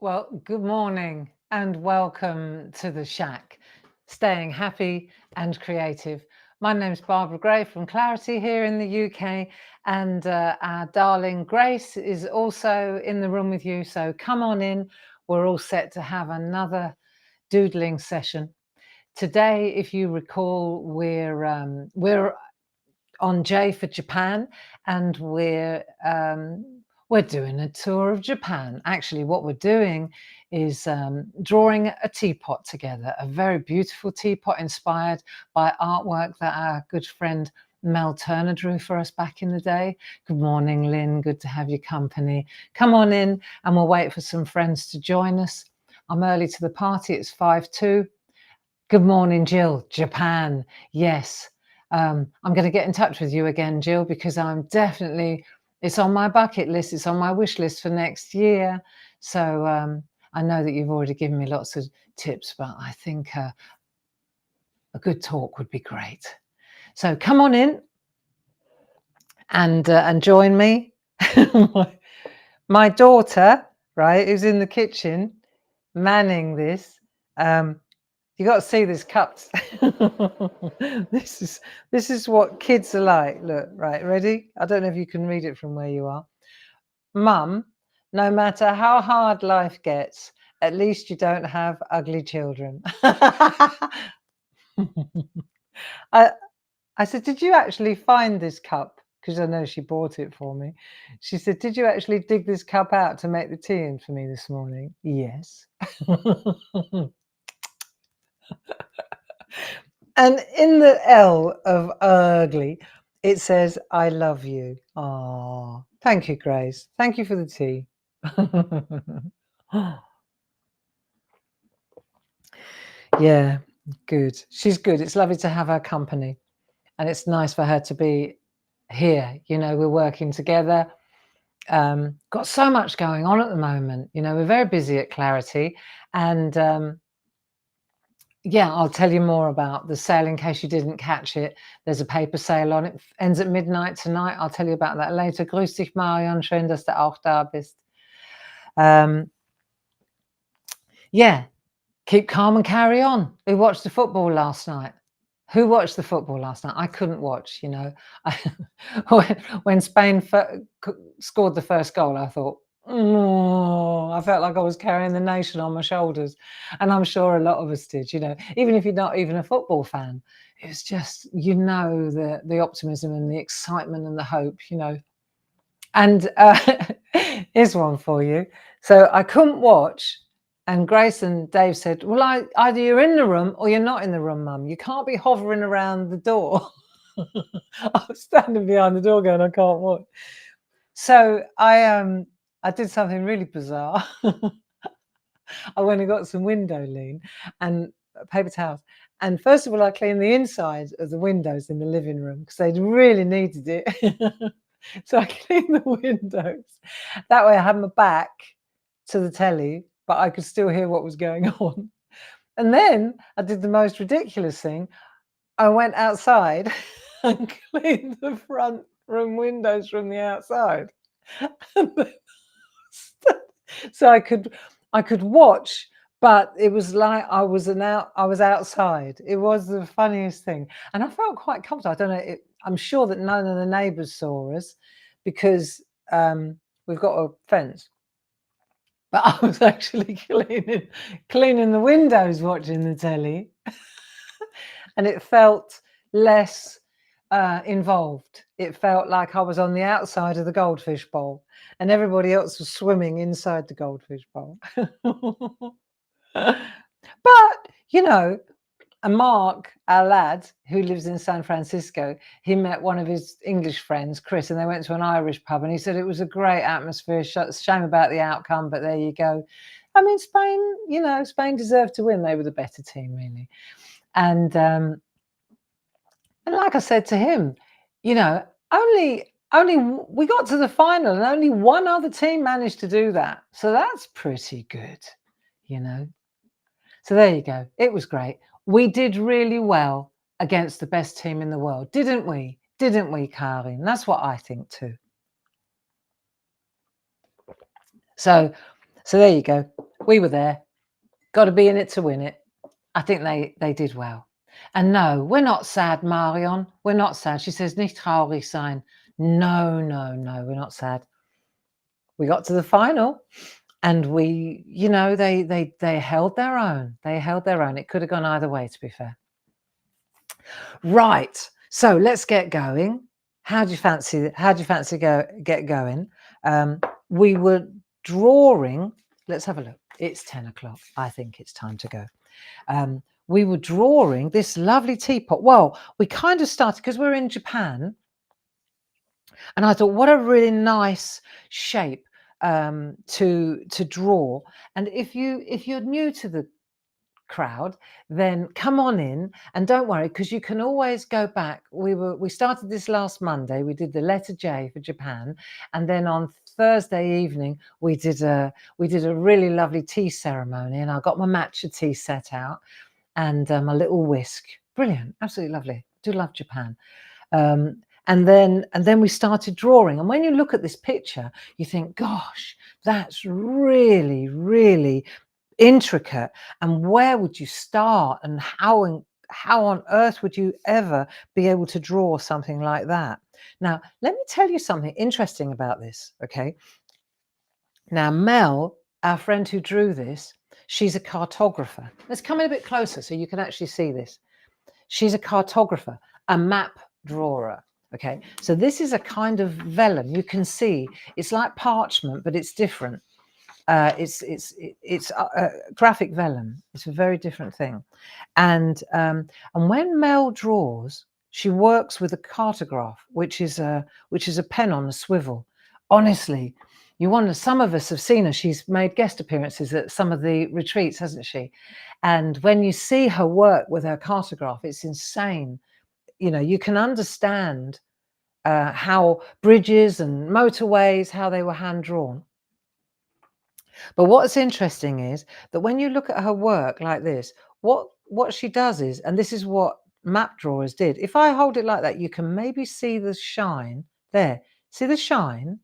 Well, good morning and welcome to the SHAC, staying happy and creative. My name's Barbara Gray from Clarity here in the UK, and our darling Grace is also in the room with you. So come on in. We're all set to have another doodling session. Today, if you recall, we're on J for Japan, and we're doing a tour of Japan. Actually, what we're doing is drawing a teapot together, a very beautiful teapot inspired by artwork that our good friend Mel Turner drew for us back in the day. Good morning, Lynn. Good to have your company. Come on in and we'll wait for some friends to join us. I'm early to the party. It's 5:02. Good morning, Jill. Japan. Yes. I'm going to get in touch with you again, Jill, because it's on my bucket list. It's on my wish list for next year. So I know that you've already given me lots of tips, but I think a good talk would be great. So come on in and join me. My daughter, right, who's in the kitchen manning this. You got to see this cups. This is what kids are like. Look, right, ready? I don't know if you can read it from where you are. Mum, no matter how hard life gets, at least you don't have ugly children. I said, did you actually find this cup? Because I know she bought it for me. She said, did you actually dig this cup out to make the tea in for me this morning? Yes. And in the L of ugly, it says, I love you. Oh, thank you, Grace. Thank you for the tea. Yeah, good. She's good. It's lovely to have her company. And it's nice for her to be here. You know, we're working together. Got so much going on at the moment. You know, we're very busy at Clarity. And yeah, I'll tell you more about the sale in case you didn't catch it. There's a paper sale on it. Ends at midnight tonight. I'll tell you about that later. Grüß dich, Marion. Schön, dass du auch da bist. Yeah, keep calm and carry on. We watched the football last night. Who watched the football last night? I couldn't watch, you know. When Spain scored the first goal, I thought, oh, I felt like I was carrying the nation on my shoulders. And I'm sure a lot of us did, you know, even if you're not even a football fan. It was just, you know, the optimism and the excitement and the hope, you know. And here's one for you. So I couldn't watch. And Grace and Dave said, well, either you're in the room or you're not in the room, Mum. You can't be hovering around the door. I was standing behind the door going, I can't watch. So I did something really bizarre. I went and got some window lean and paper towels. And first of all, I cleaned the inside of the windows in the living room because they really needed it. So I cleaned the windows. That way I had my back to the telly, but I could still hear what was going on. And then I did the most ridiculous thing. I went outside and cleaned the front room windows from the outside. So I could watch, but it was like I was outside. It was the funniest thing. And I felt quite comfortable. I don't know, I'm sure that none of the neighbors saw us because we've got a fence. But I was actually cleaning the windows watching the telly. And it felt less involved. It felt like I was on the outside of the goldfish bowl and everybody else was swimming inside the goldfish bowl. But, you know, and Mark, our lad who lives in San Francisco, he met one of his English friends, Chris, and they went to an Irish pub and he said it was a great atmosphere. Shame about the outcome, but there you go. I mean, Spain, you know, Spain deserved to win. They were the better team, really. And like I said to him, you know, only we got to the final and only one other team managed to do that. So that's pretty good, you know. So there you go. It was great. We did really well against the best team in the world, didn't we? Didn't we, Karin? That's what I think too. So there you go. We were there. Got to be in it to win it. I think they did well. And no, we're not sad, Marion. We're not sad. She says, nicht traurig sein. No, no, no, we're not sad. We got to the final and we, you know, they held their own. They held their own. It could have gone either way, to be fair. Right. So let's get going. How do you fancy get going? We were drawing. Let's have a look. It's 10 o'clock. I think it's time to go. We were drawing this lovely teapot. Well, we kind of started because we're in Japan, and I thought, what a really nice shape to draw. And if you're new to the crowd, then come on in and don't worry, because you can always go back. We started this last Monday. We did the letter J for Japan, and then on Thursday evening we did a really lovely tea ceremony, and I got my matcha tea set out and a little whisk. Brilliant, absolutely lovely. Do love Japan. And then we started drawing, and when you look at this picture you think, gosh, that's really, really intricate, and where would you start, and how on earth would you ever be able to draw something like that? Now let me tell you something interesting about this. Okay, now Mel, our friend who drew this, she's a cartographer. Let's come in a bit closer so you can actually see this. She's a cartographer, a map drawer. Okay, so this is a kind of vellum. You can see it's like parchment, but it's different. It's graphic vellum. It's a very different thing. And when Mel draws, she works with a cartograph, which is a pen on a swivel. Honestly, you wonder, some of us have seen her. She's made guest appearances at some of the retreats, hasn't she? And when you see her work with her cartograph, it's insane. You know, you can understand how bridges and motorways, how they were hand drawn. But what's interesting is that when you look at her work like this, what she does is, and this is what map drawers did. If I hold it like that, you can maybe see the shine there. See the shine?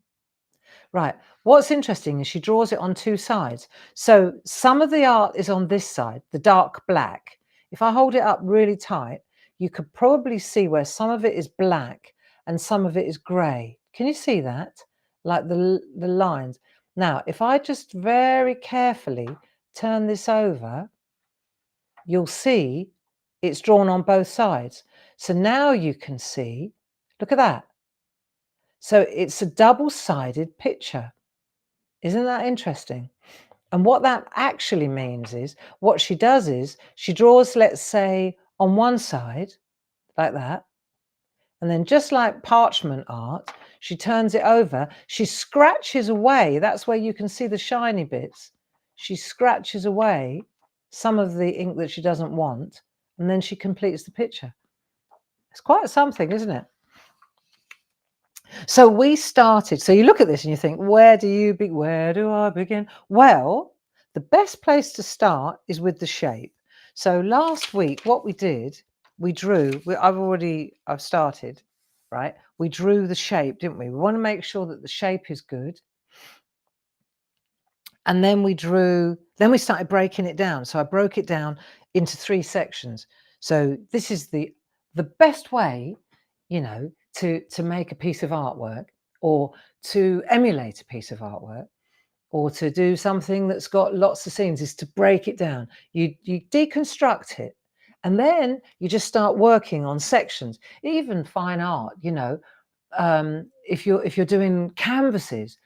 Right. What's interesting is she draws it on two sides. So some of the art is on this side, the dark black. If I hold it up really tight, you could probably see where some of it is black and some of it is grey. Can you see that? Like the lines. Now, if I just very carefully turn this over, you'll see it's drawn on both sides. So now you can see, look at that. So it's a double-sided picture. Isn't that interesting? And what that actually means is, what she does is she draws, let's say, on one side like that, and then just like parchment art, she turns it over, she scratches away. That's where you can see the shiny bits. She scratches away some of the ink that she doesn't want, and then she completes the picture. It's quite something, isn't it? So we started, so you look at this and you think, where do I begin? Well, the best place to start is with the shape. So last week, what we did, we drew, I've started, right? We drew the shape, didn't we? We want to make sure that the shape is good. And then we started breaking it down. So I broke it down into 3 sections. So this is the best way, you know, to make a piece of artwork, or to emulate a piece of artwork, or to do something that's got lots of scenes, is to break it down. You deconstruct it, and then you just start working on sections. Even fine art, you know, if you're doing canvases,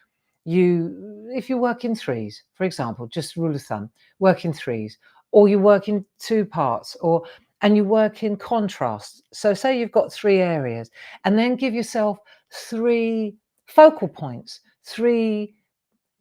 if you work in 3s, for example, just rule of thumb, work in 3s, or you work in 2 parts, and you work in contrast. So say you've got 3 areas, and then give yourself 3 focal points, 3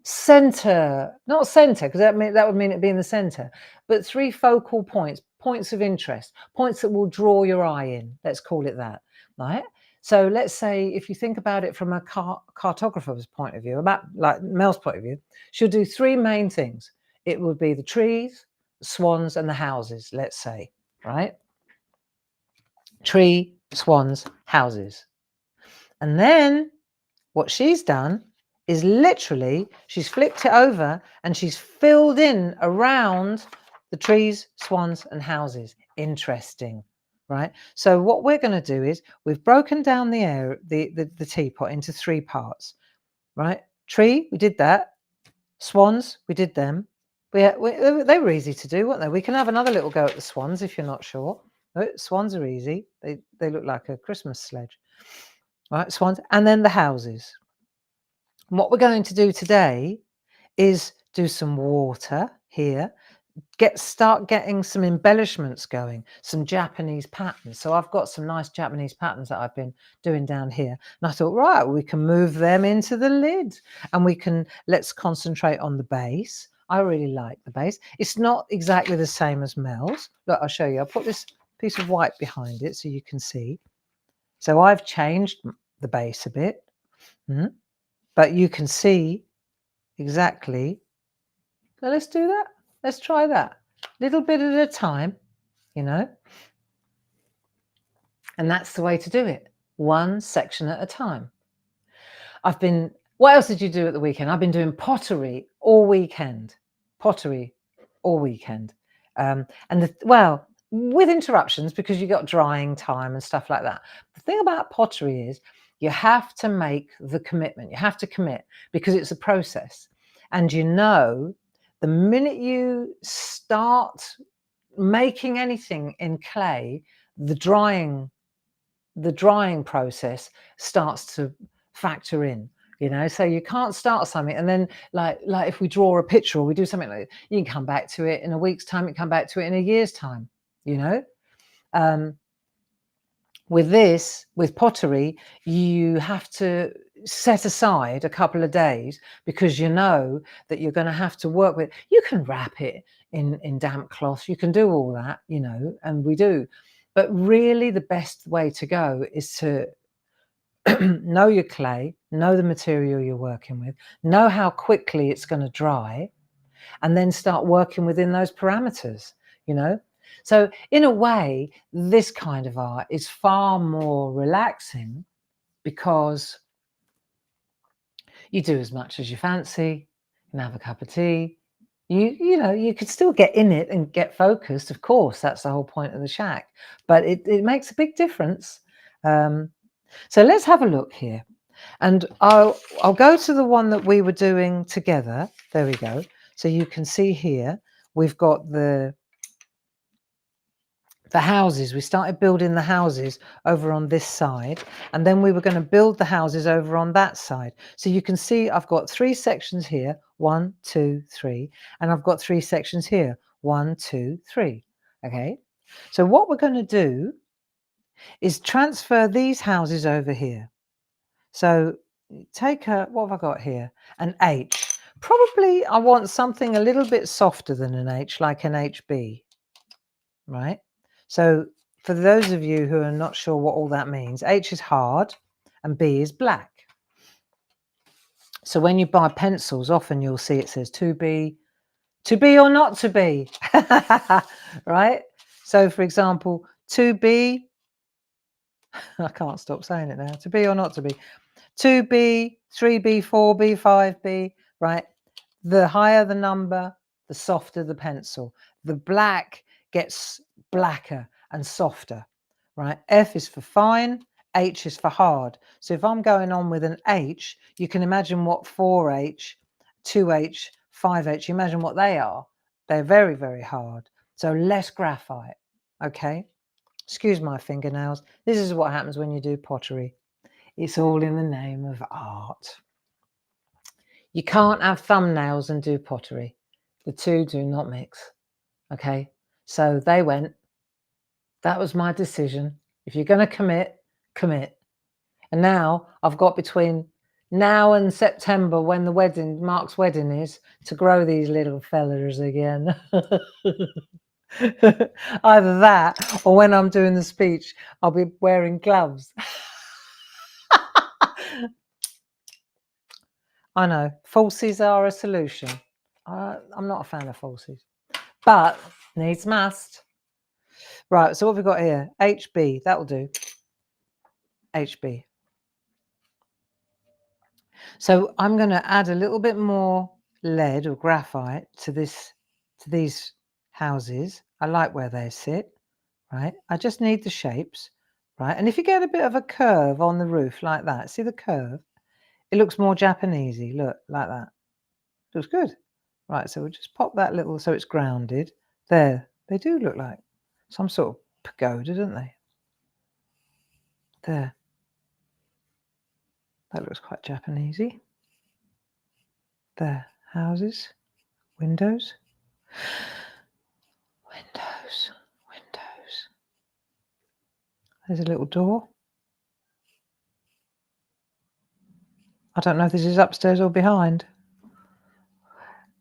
not center, because that would mean it being the center, but 3 focal points of interest, points that will draw your eye in. Let's call it that, right? So let's say, if you think about it from a cartographer's point of view, about like Mel's point of view, she'll do 3 main things. It would be the trees, the swans, and the houses, let's say, right? Tree, swans, houses. And then what she's done is literally, she's flipped it over and she's filled in around the trees, swans and houses. Interesting, right? So what we're going to do is we've broken down the teapot into 3 parts, right? Tree, we did that. Swans, we did them. They were easy to do, weren't they? We can have another little go at the swans if you're not sure. Swans are easy. They look like a Christmas sledge. Right, swans, and then the houses. And what we're going to do today is do some water here, start getting some embellishments going, some Japanese patterns. So I've got some nice Japanese patterns that I've been doing down here. And I thought, right, we can move them into the lid and let's concentrate on the base. I really like the base. It's not exactly the same as Mel's. Look, I'll show you. I'll put this piece of white behind it so you can see. So I've changed the base a bit, but you can see exactly. So let's do that. Let's try that. Little bit at a time, you know. And that's the way to do it. One section at a time. What else did you do at the weekend? I've been doing pottery all weekend. Pottery all weekend. Well, with interruptions because you got drying time and stuff like that. The thing about pottery is you have to make the commitment. You have to commit because it's a process. And you know, the minute you start making anything in clay, the drying process starts to factor in, you know. So you can't start something and then like if we draw a picture or we do something like that, you can come back to it in a week's time, you can come back to it in a year's time, you know. With pottery, you have to set aside a couple of days because you know that you're going to have to work with. You can wrap it in damp cloth, you can do all that, you know, and we do. But really the best way to go is to know your clay, know the material you're working with, know how quickly it's going to dry, and then start working within those parameters, you know. So in a way, this kind of art is far more relaxing because you do as much as you fancy, you can have a cup of tea, you know, you could still get in it and get focused, of course, that's the whole point of the SHAC, but it makes a big difference. So let's have a look here, and I'll go to the one that we were doing together. There we go. So you can see here we've got the houses. We started building the houses over on this side, and then we were going to build the houses over on that side. So you can see I've got 3 sections here, 1, 2, 3, and I've got 3 sections here, 1, 2, 3. Okay, so what we're going to do is transfer these houses over here. So take what have I got here? An H. Probably I want something a little bit softer than an H, like an HB, right? So for those of you who are not sure what all that means, H is hard and B is black. So when you buy pencils, often you'll see it says to be or not to be, right? So for example, to be, I can't stop saying it now, to be or not to be, 2B, 3B, 4B, 5B, right? The higher the number, the softer the pencil. The black gets blacker and softer, right? F is for fine, H is for hard. So if I'm going on with an H, you can imagine what 4H, 2H, 5H, you imagine what they are. They're very, very hard. So less graphite, okay? Excuse my fingernails. This is what happens when you do pottery. It's all in the name of art. You can't have thumbnails and do pottery. The two do not mix. Okay, so they went. That was my decision. If you're going to commit, commit. And now I've got between now and September, when the Mark's wedding is, to grow these little fellas again. Either that, or when I'm doing the speech, I'll be wearing gloves. I know, falsies are a solution. I'm not a fan of falsies, but needs must. Right, so what have we got here? HB, that'll do. HB. So I'm going to add a little bit more lead or graphite to these houses. I like where they sit, right? I just need the shapes, right? And if you get a bit of a curve on the roof like that, see the curve? It looks more Japanesey. Look, like that. Looks good. Right, so we'll just pop that little, so it's grounded. There, they do look like some sort of pagoda, don't they? There. That looks quite Japanesey. There, houses, windows. Windows. There's a little door. I don't know if this is upstairs or behind.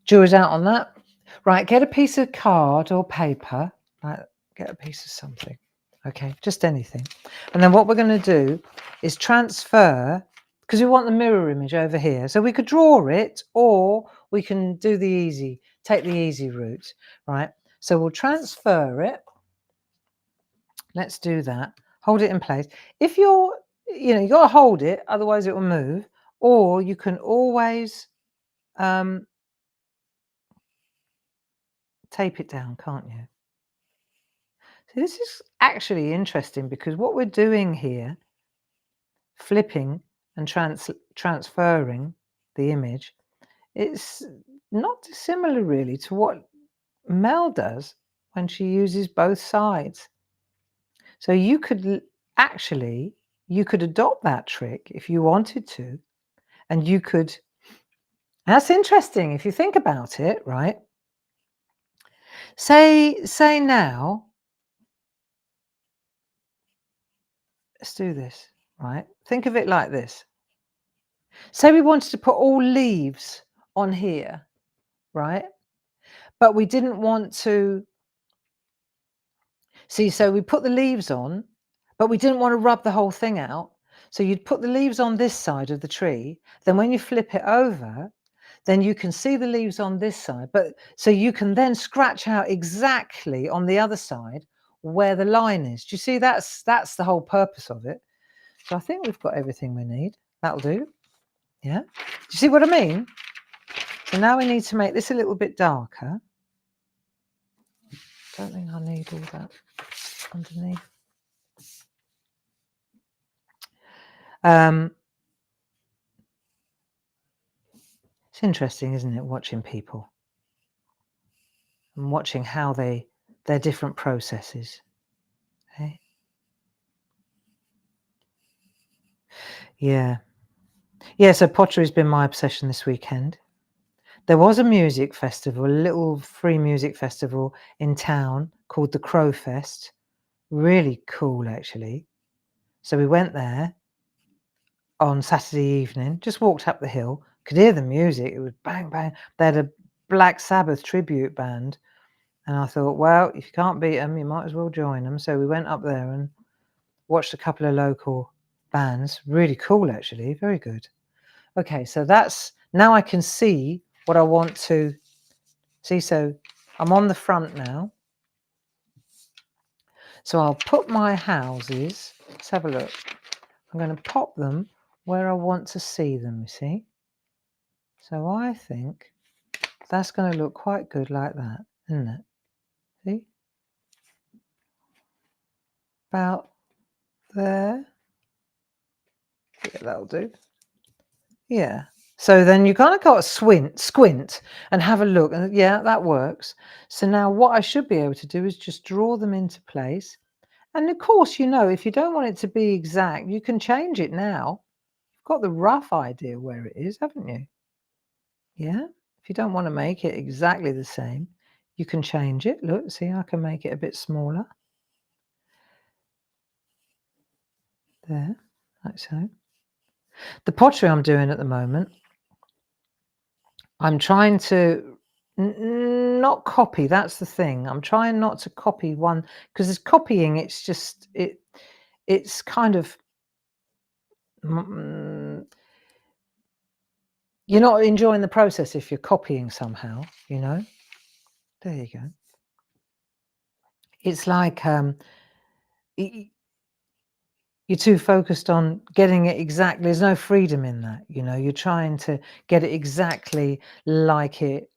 Jury's out on that. Right, get a piece of card or paper. Right, get a piece of something. Okay, just anything. And then what we're going to do is transfer, because we want the mirror image over here. So we could draw it, or we can do take the easy route, right? So we'll transfer it. Let's do that. Hold it in place. If you got to hold it, otherwise it will move. Or you can always tape it down, can't you? So this is actually interesting, because what we're doing here, flipping and transferring the image, it's not dissimilar really to what Mel does when she uses both sides. So you could adopt that trick if you wanted to, and you could. That's interesting if you think about it, right? Say now, let's do this, right? Think of it like this. Say we wanted to put all leaves on here, right? But we didn't want to see, so we put the leaves on, but we didn't want to rub the whole thing out. So you'd put the leaves on this side of the tree. Then when you flip it over, then you can see the leaves on this side. But so you can then scratch out exactly on the other side where the line is. Do you see? That's the whole purpose of it. So I think we've got everything we need. That'll do. Yeah. Do you see what I mean? So now we need to make this a little bit darker. Don't think I need all that underneath. It's interesting, isn't it, watching people and watching how their different processes. Okay? Yeah. Yeah, so pottery's been my obsession this weekend. There was a music festival, a little free music festival in town called the Crow Fest. Really cool, actually. So we went there on Saturday evening, just walked up the hill, could hear the music. It was bang, bang. They had a Black Sabbath tribute band. And I thought, well, if you can't beat them, you might as well join them. So we went up there and watched a couple of local bands. Really cool, actually. Very good. Okay, so that's, now I can see what I want to see. So I'm on the front now. So I'll put my houses, let's have a look. I'm going to pop them where I want to see them, you see. So I think that's going to look quite good like that, isn't it? See? About there. Yeah, that'll do. Yeah. So then you kind of got to squint and have a look, and yeah, that works. So now what I should be able to do is just draw them into place. And of course, if you don't want it to be exact, you can change it now. You've got the rough idea where it is, haven't you? Yeah. If you don't want to make it exactly the same, you can change it. Look, see, I can make it a bit smaller. There, like so. The pottery I'm doing at the moment, I'm trying to not copy. That's the thing. I'm trying not to copy one, because it's copying. It's just it's kind of you're not enjoying the process if you're copying somehow. There you go. It's like you're too focused on getting it exactly. There's no freedom in that, you know. You're trying to get it exactly like it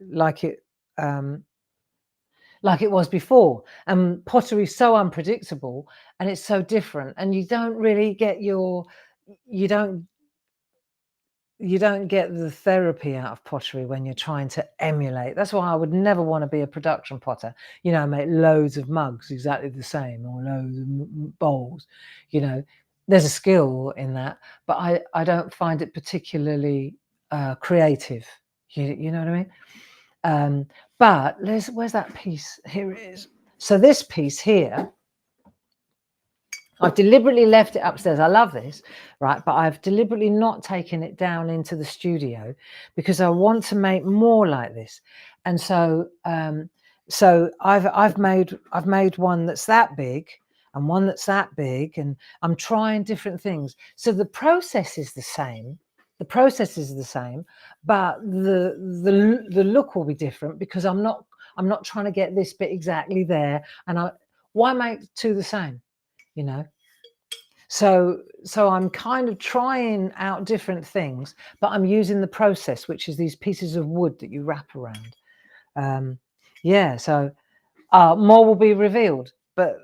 was before. And pottery is so unpredictable and it's so different, and you don't really get you don't get the therapy out of pottery when you're trying to emulate. That's why I would never want to be a production potter, you know, make loads of mugs exactly the same, or loads of bowls, you know. There's a skill in that, but I don't find it particularly creative. You know what I mean? But where's that piece? Here it is. So this piece here, I've deliberately left it upstairs. I love this, right? But I've deliberately not taken it down into the studio because I want to make more like this. And so, so I've made one that's that big and one that's that big, and I'm trying different things. So the process is the same. The process is the same, but the look will be different because I'm not trying to get this bit exactly there. And why make two the same? You know, so I'm kind of trying out different things, but I'm using the process, which is these pieces of wood that you wrap around. Yeah, so more will be revealed, but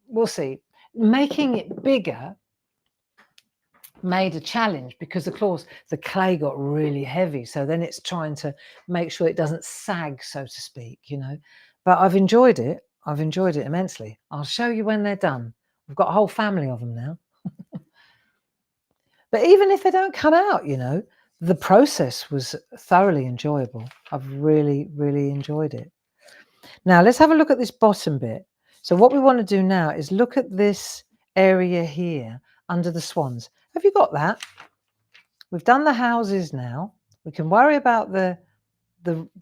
we'll see. Making it bigger made a challenge because, of course, the clay got really heavy, so then it's trying to make sure it doesn't sag, so to speak, you know. But I've enjoyed it immensely. I'll show you when they're done. We've got a whole family of them now. But even if they don't come out, you know, the process was thoroughly enjoyable. I've really, really enjoyed it. Now let's have a look at this bottom bit. So what we want to do now is look at this area here under the swans. Have you got that? We've done the houses now. We can worry about the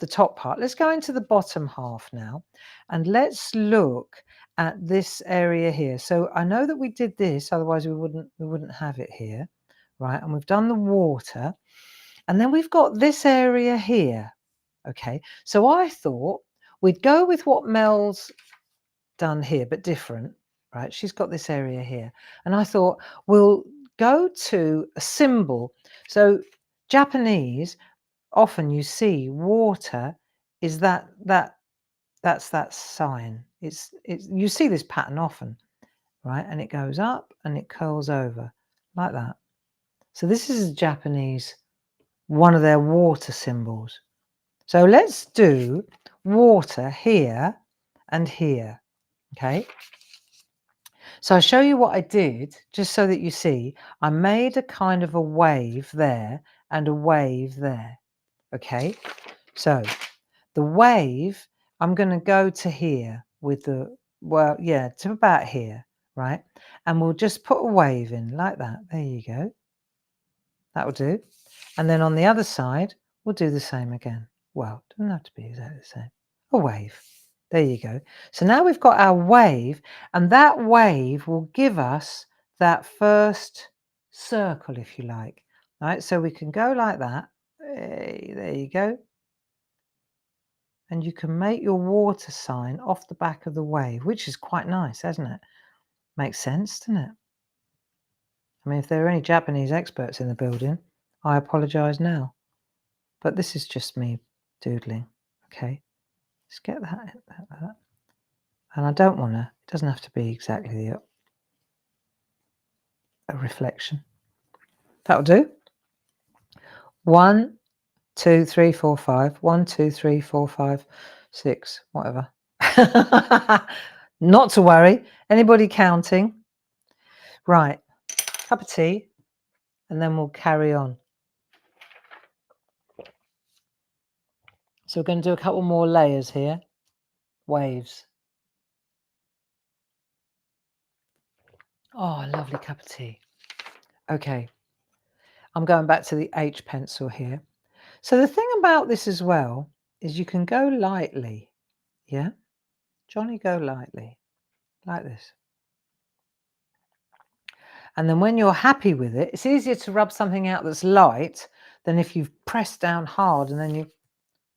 top part. Let's go into the bottom half now, and let's look at this area here. So I know that we did this, otherwise we wouldn't have it here. Right, and we've done the water, and then we've got this area here. Okay, so I thought we'd go with what Mel's done here, but different, right? She's got this area here, and I thought we'll go to a symbol. So Japanese, often you see water is that's that sign. It's you see this pattern often, right? And it goes up and it curls over like that. So this is Japanese, one of their water symbols. So let's do water here and here, okay? So I'll show you what I did, just so that you see. I made a kind of a wave there and a wave there, okay? So the wave, I'm going to go to here with the, well, yeah, to about here, right? And we'll just put a wave in like that. There you go. That will do. And then on the other side, we'll do the same again. Well, it doesn't have to be exactly the same. A wave. There you go. So now we've got our wave, and that wave will give us that first circle, if you like. All right, so we can go like that. Hey, there you go. And you can make your water sign off the back of the wave, which is quite nice, hasn't it? Makes sense, doesn't it? I mean, if there are any Japanese experts in the building, I apologise now. But this is just me doodling, okay? Let's get that. And I don't want to, it doesn't have to be exactly a reflection. That'll do. 1, 2, 3, 4, 5. 1, 2, 3, 4, 5, 6, whatever. Not to worry. Anybody counting? Right. Cup of tea, and then we'll carry on. So we're going to do a couple more layers here. Waves. Oh, a lovely cup of tea. Okay. I'm going back to the H pencil here. So the thing about this as well is you can go lightly. Yeah? Johnny, go lightly. Like this. And then when you're happy with it, it's easier to rub something out that's light than if you've pressed down hard and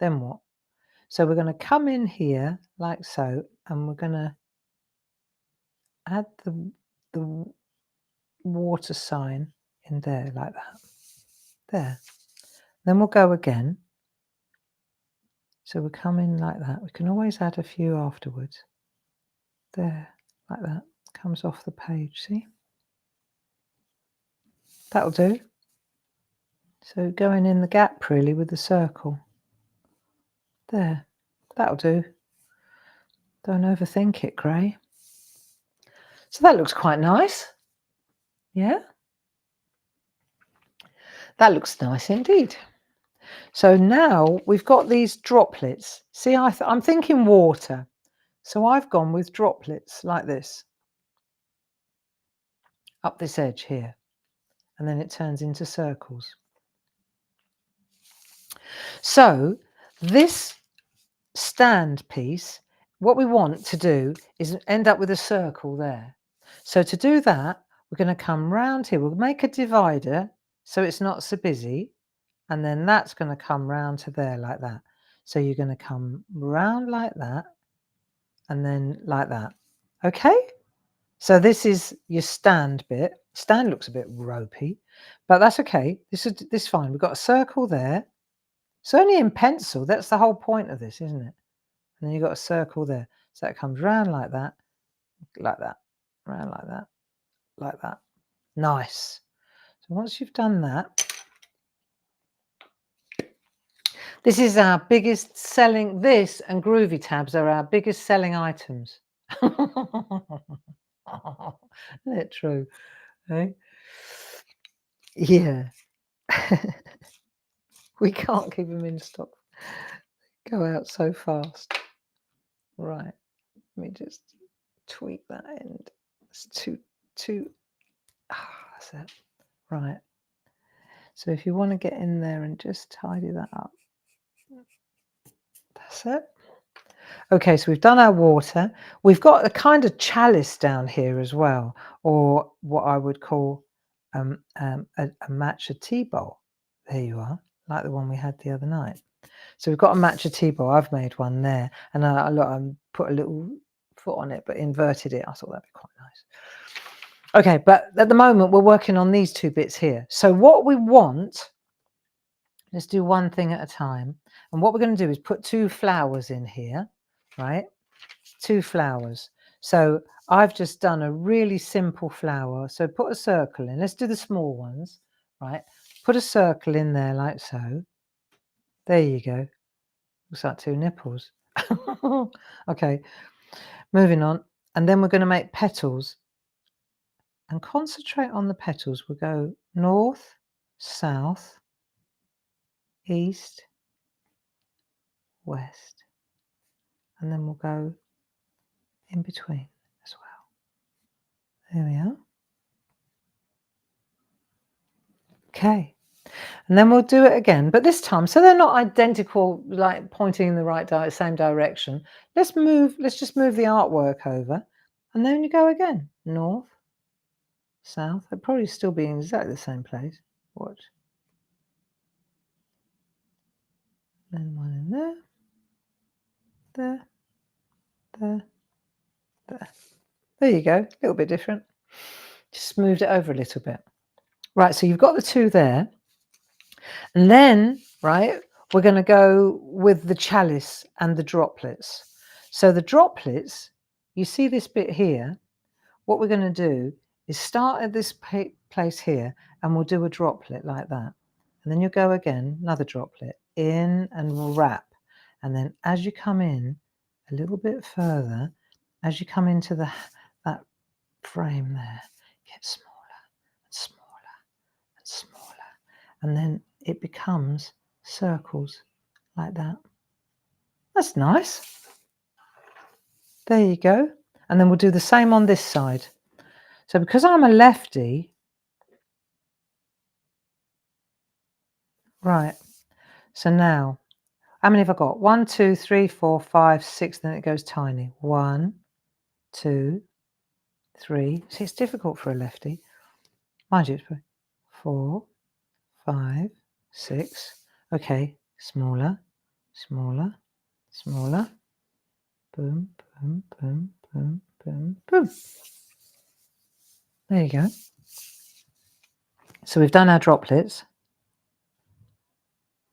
then what? So we're going to come in here like so, and we're going to add the water sign in there like that. There. Then we'll go again. So we come in like that. We can always add a few afterwards. There, like that. Comes off the page, see? That'll do. So going in the gap really with the circle. There, that'll do. Don't overthink it, Gray. So that looks quite nice. Yeah? That looks nice indeed. So now we've got these droplets. See, I'm thinking water. So I've gone with droplets like this. Up this edge here. And then it turns into circles. So this stand piece, what we want to do is end up with a circle there. So to do that, we're going to come round here. We'll make a divider so it's not so busy. And then that's going to come round to there like that. So you're going to come round like that and then like that. Okay? So this is your stand bit. Stand looks a bit ropey, but that's okay. This is fine. We've got a circle there. It's only in pencil. That's the whole point of this, isn't it? And then you've got a circle there. So it comes round like that, round like that, like that. Nice. So once you've done that, this is our biggest selling, this and groovy tabs are our biggest selling items. Isn't it true? Eh? Yeah. We can't keep them in stock. Go out so fast. Right. Let me just tweak that end. It's too. That's it. Right. So if you want to get in there and just tidy that up. That's it. Okay, so we've done our water. We've got a kind of chalice down here as well, or what I would call a matcha tea bowl. There you are, like the one we had the other night. So we've got a matcha tea bowl. I've made one there, and I put a little foot on it, but inverted it. I thought that'd be quite nice. Okay, but at the moment we're working on these two bits here. So what we want, let's do one thing at a time. And what we're going to do is put 2 flowers in here, right? 2 flowers. So I've just done a really simple flower. So put a circle in. Let's do the small ones, right? Put a circle in there like so. There you go. Looks like 2 nipples. Okay, moving on. And then we're going to make petals. And concentrate on the petals. We'll go north, south, east, west. And then we'll go in between as well. There we are. Okay. And then we'll do it again, but this time, so they're not identical, like pointing in the right same direction. Let's just move the artwork over, and then you go again. North, south. They'll probably still be in exactly the same place. Watch. Then one in there, there, there, there. There you go. A little bit different. Just moved it over a little bit. Right, so you've got the 2 there. And then, right, we're going to go with the chalice and the droplets. So the droplets, you see this bit here, what we're going to do is start at this place here and we'll do a droplet like that. And then you'll go again, another droplet, in and wrap. And then as you come in a little bit further, as you come into that frame there, get smaller and smaller and smaller. And then it becomes circles like that. That's nice. There you go. And then we'll do the same on this side. So because I'm a lefty, right, so now, how many have I got? 1, 2, 3, 4, 5, 6, then it goes tiny. 1, 2, 3. See, it's difficult for a lefty. Mind you, it's 4, 5, 6. Okay, smaller, smaller, smaller. Boom, boom, boom, boom, boom, boom. There you go. So we've done our droplets.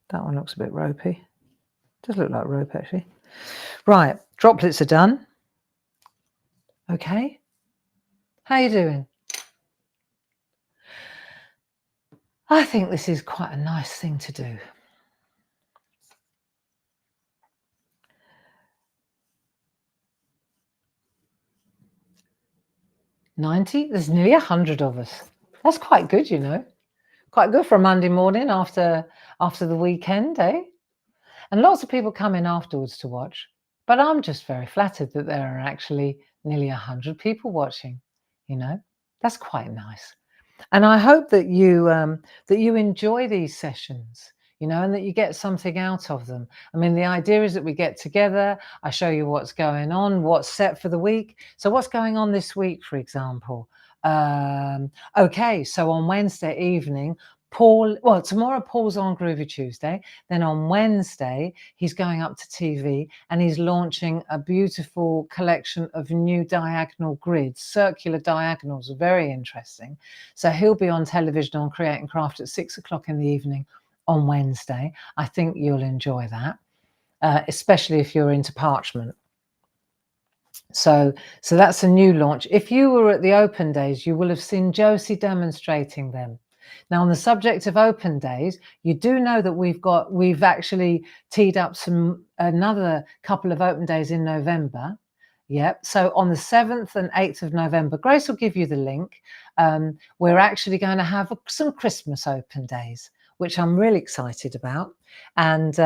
That one looks a bit ropey. Does look like rope actually. Right, droplets are done. Okay. How you doing? I think this is quite a nice thing to do. $90? There's nearly 100 of us. That's quite good, you know. Quite good for a Monday morning after the weekend, eh? And lots of people come in afterwards to watch. But I'm just very flattered that there are actually nearly 100 people watching, you know. That's quite nice. And I hope that you enjoy these sessions, you know, and that you get something out of them. I mean, the idea is that we get together, I show you what's going on, what's set for the week. So what's going on this week, for example? Okay, so on Wednesday evening, tomorrow Paul's on Groovy Tuesday. Then on Wednesday, he's going up to TV and he's launching a beautiful collection of new diagonal grids, circular diagonals, very interesting. So he'll be on television on Create and Craft at 6 o'clock in the evening on Wednesday. I think you'll enjoy that, especially if you're into parchment. So that's a new launch. If you were at the open days, you will have seen Josie demonstrating them. Now, on the subject of open days, you do know that we've actually teed up another couple of open days in November. Yep. So on the 7th and 8th of November, Grace will give you the link. We're actually going to have some Christmas open days, which I'm really excited about. And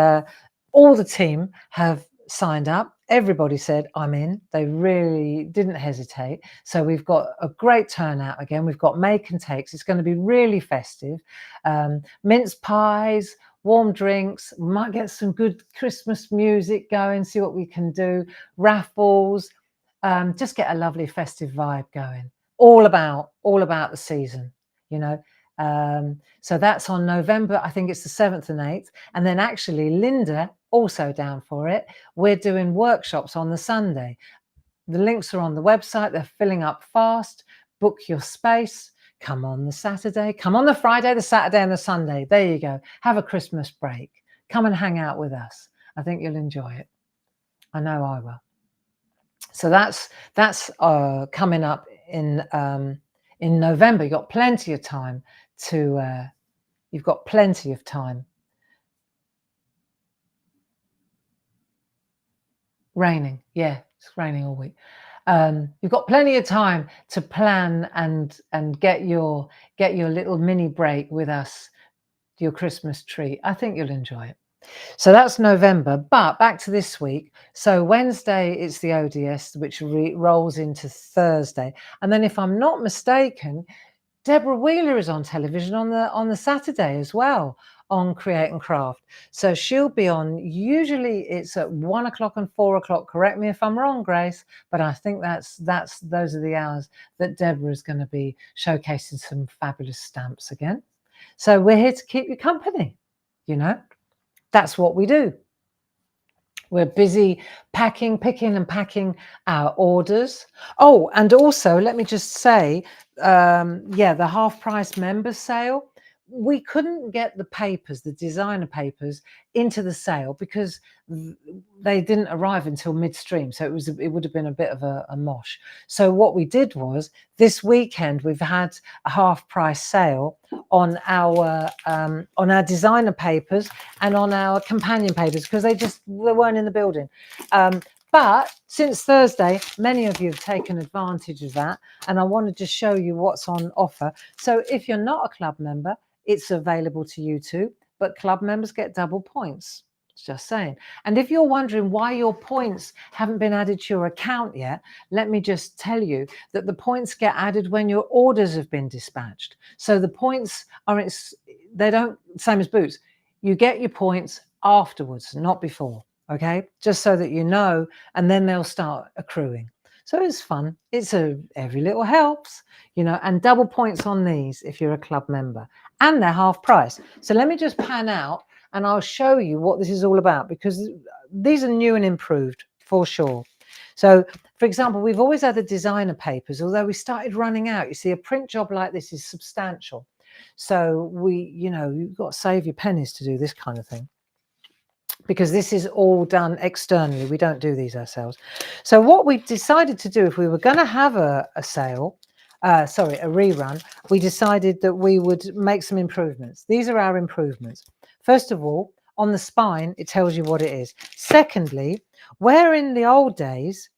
all the team have signed up. Everybody said, I'm in. They really didn't hesitate. So we've got a great turnout again. We've got make and takes. It's going to be really festive. Mince pies, warm drinks. We might get some good Christmas music going, see what we can do. Raffles. Just get a lovely festive vibe going. All about the season, you know. So that's on November, I think it's the 7th and 8th. And then actually Linda, also down for it, we're doing workshops on the Sunday. The links are on the website. They're filling up fast. Book your space. Come on the Saturday. Come on the Friday, the Saturday and the Sunday. There you go. Have a Christmas break. Come and hang out with us. I think you'll enjoy it. I know I will. So that's coming up in November. You've got plenty of time to you've got plenty of time. Raining, yeah, it's raining all week. You've got plenty of time to plan and get your little mini break with us, your Christmas treat. I think you'll enjoy it. So that's November, but back to this week. So Wednesday, it's the ODS, which rolls into Thursday. And then if I'm not mistaken, Deborah Wheeler is on television on the Saturday as well on Create and Craft. So she'll be on, usually it's at 1 o'clock and 4 o'clock. Correct me if I'm wrong, Grace, but I think those are the hours that Deborah is going to be showcasing some fabulous stamps again. So we're here to keep you company, you know. That's what we do. We're busy picking and packing our orders. Oh, and also, let me just say, yeah, the half price member sale, we couldn't get the papers, the designer papers, into the sale because they didn't arrive until midstream. So it would have been a bit of a mosh. So what we did was this weekend we've had a half price sale on our designer papers and on our companion papers because they weren't in the building. But since Thursday, many of you have taken advantage of that, and I wanted to show you what's on offer. So if you're not a club member, it's available to you too, but club members get double points. Just saying. And if you're wondering why your points haven't been added to your account yet, let me just tell you that the points get added when your orders have been dispatched. So the points they don't, same as boots. You get your points afterwards, not before. Okay, just so that you know, and then they'll start accruing. So it's fun. Every little helps, you know, and double points on these if you're a club member, and they're half price. So let me just pan out and I'll show you what this is all about, because these are new and improved for sure. So, for example, we've always had the designer papers, although we started running out. You see, a print job like this is substantial. So you know, you've got to save your pennies to do this kind of thing, because this is all done externally. We don't do these ourselves. So what we decided to do, if we were going to have a sale, sorry, a rerun, we decided that we would make some improvements. These are our improvements. First of all, on the spine, it tells you what it is. Secondly, where in the old days,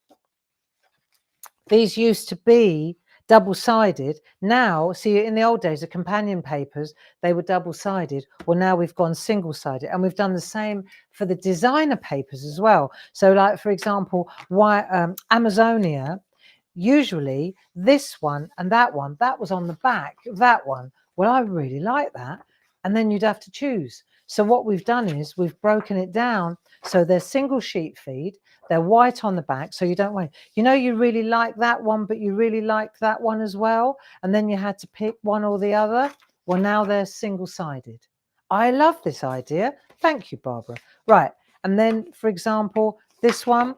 these used to be double-sided. Now, see, in the old days, the companion papers, they were double-sided. Well, now we've gone single-sided, and we've done the same for the designer papers as well. So, like, for example, Amazonia, usually this one and that one, that was on the back of that one. Well, I really like that. And then you'd have to choose. So what we've done is we've broken it down. So they're single sheet feed. They're white on the back, so you don't wait. You know, you really like that one, but you really like that one as well. And then you had to pick one or the other. Well, now they're single-sided. I love this idea. Thank you, Barbara. Right. And then, for example, this one.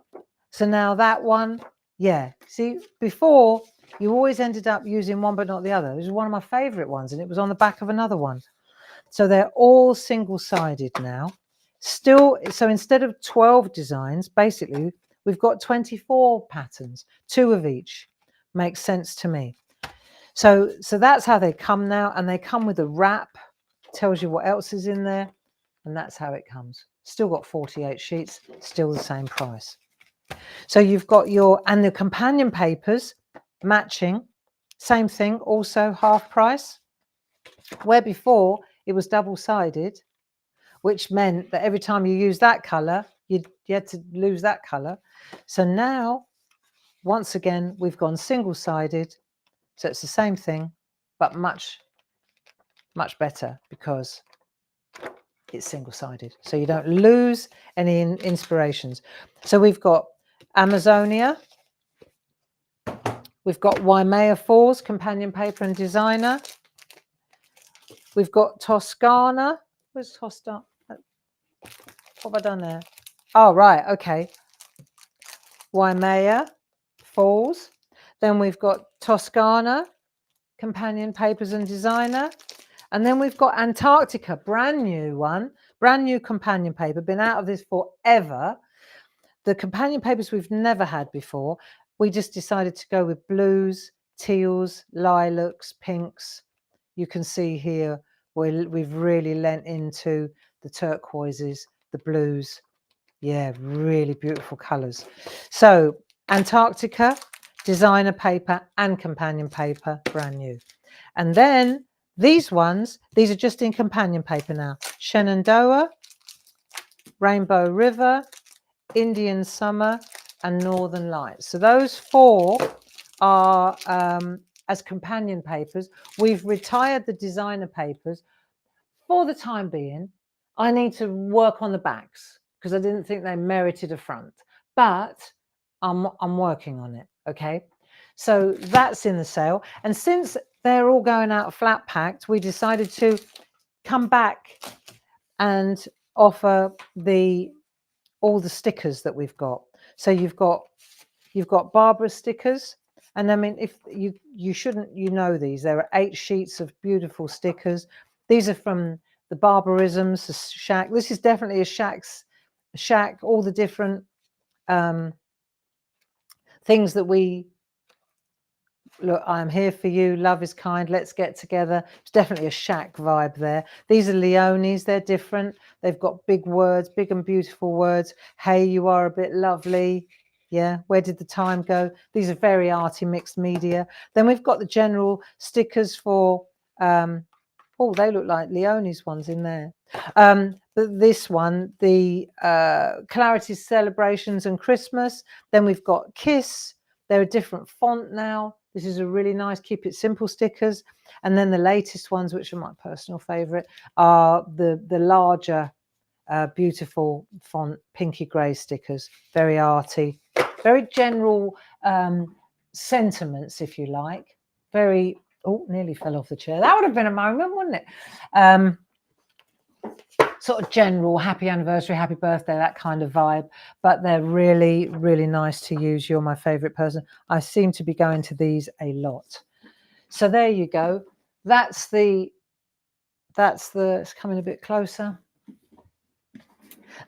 So now that one, yeah. See, before you always ended up using one but not the other. This is one of my favorite ones, and it was on the back of another one. So they're all single-sided now. Still, so instead of 12 designs, basically, we've got 24 patterns, 2 of each. Makes sense to me. So that's how they come now, and they come with a wrap, tells you what else is in there, and that's how it comes. Still got 48 sheets, still the same price. So you've got and the companion papers matching, same thing, also half price, where before it was double-sided, which meant that every time you use that colour, you had to lose that colour. So now, once again, we've gone single-sided. So it's the same thing, but much, much better because it's single-sided. So you don't lose any inspirations. So we've got Amazonia. We've got Waimea Falls, companion paper and designer. We've got Toscana. Where's Toscana? What have I done there? Oh, right, okay. Waimea Falls. Then we've got Toscana, companion papers and designer. And then we've got Antarctica, brand new one, brand new companion paper, been out of this forever. The companion papers we've never had before. We just decided to go with blues, teals, lilacs, pinks. You can see here we've really lent into the turquoises, the blues. Yeah, really beautiful colours. So Antarctica, designer paper and companion paper, brand new. And then these ones, these are just in companion paper now. Shenandoah, Rainbow River, Indian Summer and Northern Lights. So those 4 are as companion papers. We've retired the designer papers for the time being. I need to work on the backs because I didn't think they merited a front, but I'm working on it. Okay, so that's in the sale, and since they're all going out flat packed, we decided to come back and offer all the stickers that we've got. So you've got Barbara stickers, and I mean, if you shouldn't, you know, these there are 8 sheets of beautiful stickers. These are from the Barbarisms, the SHAC. This is definitely a SHAC. All the different things that we look. I'm here for you. Love is kind. Let's get together. It's definitely a SHAC vibe there. These are Leones. They're different. They've got big words, big and beautiful words. Hey, you are a bit lovely. Yeah, where did the time go? These are very arty, mixed media. Then we've got the general stickers for oh, they look like Leone's ones in there. This one, the Clarity Celebrations and Christmas. Then we've got Kiss. They're a different font now. This is a really nice Keep It Simple stickers. And then the latest ones, which are my personal favorite, are the larger, beautiful font, pinky grey stickers. Very arty, very general sentiments, if you like. Very, oh, nearly fell off the chair. That would have been a moment, wouldn't it? Sort of general happy anniversary, happy birthday, that kind of vibe. But they're really, really nice to use. You're my favorite person. I seem to be going to these a lot. So there you go. That's the That's it's coming a bit closer.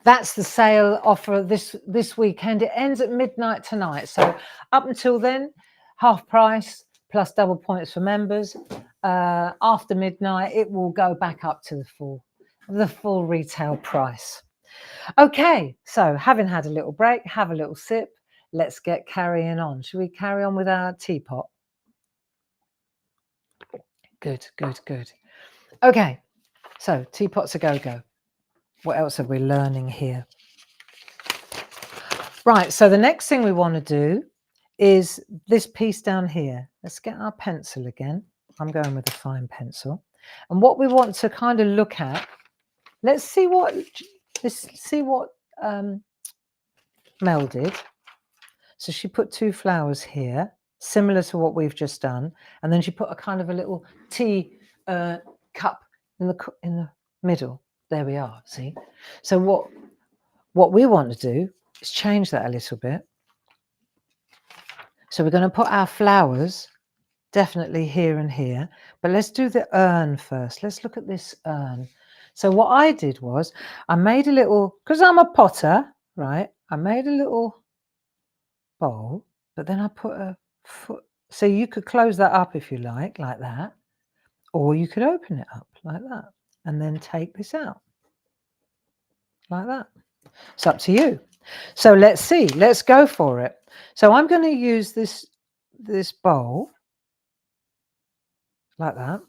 That's the sale offer this weekend. It ends at midnight tonight. So up until then, half price plus double points for members. After midnight, it will go back up to the full retail price. Okay, so having had a little break, have a little sip. Let's get carrying on. Should we carry on with our teapot? Good, good, good. Okay, so teapot's a go-go. What else are we learning here? Right, so the next thing we want to do is this piece down here. Let's get our pencil again. I'm going with a fine pencil. And what we want to kind of look at, let's see what Mel did. So she put 2 flowers here, similar to what we've just done. And then she put a kind of a little tea cup in the middle. There we are, see? So what we want to do is change that a little bit. So we're going to put our flowers definitely here and here, but let's do the urn first. Let's look at this urn. So what I did was I made a little, because I'm a potter, right? I made a little bowl, but then I put a foot. So you could close that up if you like that, or you could open it up like that and then take this out like that. It's up to you. So let's see, let's go for it. So I'm going to use this bowl like that.